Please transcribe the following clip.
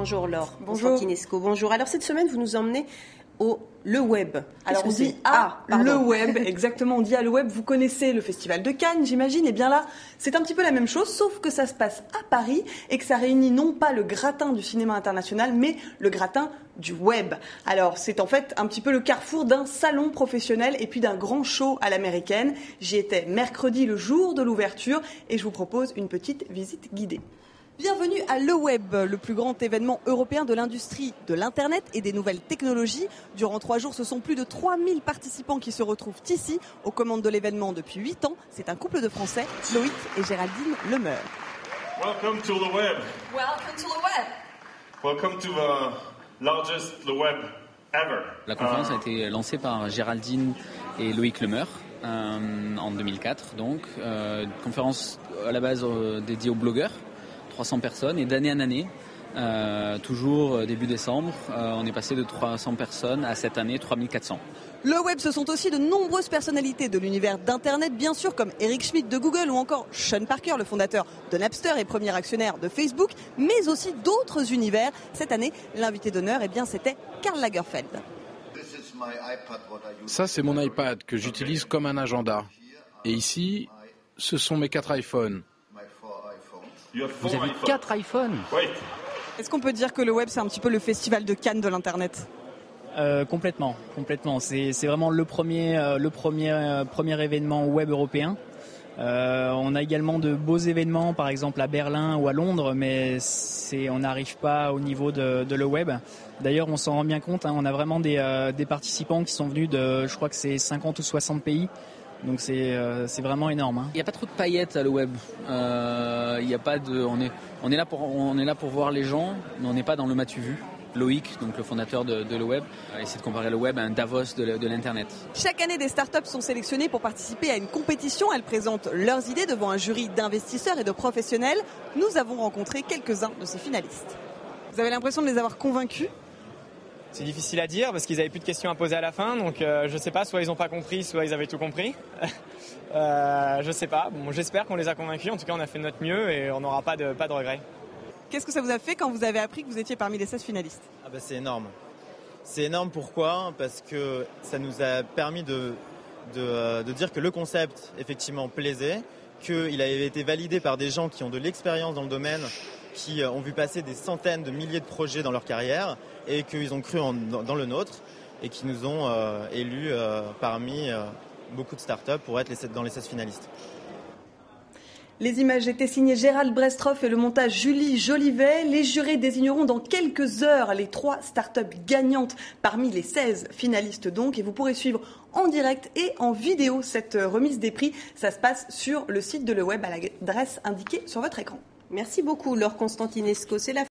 Bonjour Laure. Bonjour. Constantinesco. Bonjour. Alors cette semaine, vous nous emmenez le web. Alors on dit le web, exactement, on dit le web. Vous connaissez le Festival de Cannes, j'imagine. Et bien là, c'est un petit peu la même chose, sauf que ça se passe à Paris et que ça réunit non pas le gratin du cinéma international, mais le gratin du web. Alors c'est en fait un petit peu le carrefour d'un salon professionnel et puis d'un grand show à l'américaine. J'y étais mercredi, le jour de l'ouverture, et je vous propose une petite visite guidée. Bienvenue à Le Web, le plus grand événement européen de l'industrie de l'Internet et des nouvelles technologies. Durant 3 jours, ce sont plus de 3000 participants qui se retrouvent ici, aux commandes de l'événement depuis 8 ans. C'est un couple de Français, Loïc et Géraldine Lemeur. Welcome to the web. Welcome to the web. Welcome to the largest the web ever. La conférence a été lancée par Géraldine et Loïc Lemeur en 2004. Donc, une conférence à la base dédiée aux blogueurs. 300 personnes, et d'année en année, toujours début décembre, on est passé de 300 personnes à cette année 3400. Le web, ce sont aussi de nombreuses personnalités de l'univers d'Internet, bien sûr, comme Eric Schmidt de Google ou encore Sean Parker, le fondateur de Napster et premier actionnaire de Facebook, mais aussi d'autres univers. Cette année, l'invité d'honneur, c'était Karl Lagerfeld. Ça, c'est mon iPad que j'utilise comme un agenda. Et ici, ce sont mes 4 iPhones. Vous avez 4 iPhones ? Wait. Est-ce qu'on peut dire que le web, c'est un petit peu le festival de Cannes de l'Internet ? Complètement. C'est vraiment le premier événement web européen. On a également de beaux événements, par exemple à Berlin ou à Londres, mais on n'arrive pas au niveau de le web. D'ailleurs, on s'en rend bien compte, on a vraiment des participants qui sont venus de, je crois que c'est 50 ou 60 pays. Donc c'est vraiment énorme. Il n'y a pas trop de paillettes à le web. Il y a pas de, on est là pour voir les gens, mais on n'est pas dans le m'as-tu vu. Loïc, donc le fondateur de le web, essaie de comparer le web à un Davos de l'internet. Chaque année, des startups sont sélectionnées pour participer à une compétition. Elles présentent leurs idées devant un jury d'investisseurs et de professionnels. Nous avons rencontré quelques-uns de ces finalistes. Vous avez l'impression de les avoir convaincus ? C'est difficile à dire parce qu'ils n'avaient plus de questions à poser à la fin, donc je sais pas, soit ils n'ont pas compris, soit ils avaient tout compris. Je sais pas, bon, j'espère qu'on les a convaincus, en tout cas on a fait de notre mieux et on n'aura pas de regrets. Qu'est-ce que ça vous a fait quand vous avez appris que vous étiez parmi les 16 finalistes ? C'est énorme. C'est énorme, pourquoi ? Parce que ça nous a permis de dire que le concept effectivement plaisait, qu'il avait été validé par des gens qui ont de l'expérience dans le domaine, qui ont vu passer des centaines de milliers de projets dans leur carrière et qu'ils ont cru dans le nôtre et qui nous ont élus parmi beaucoup de startups pour être dans les 16 finalistes. Les images étaient signées Gérald Brestroff et le montage Julie Jolivet. Les jurés désigneront dans quelques heures les 3 startups gagnantes parmi les 16 finalistes donc. Et vous pourrez suivre en direct et en vidéo cette remise des prix. Ça se passe sur le site de Le Web à l'adresse indiquée sur votre écran. Merci beaucoup Laure Constantinesco. C'est la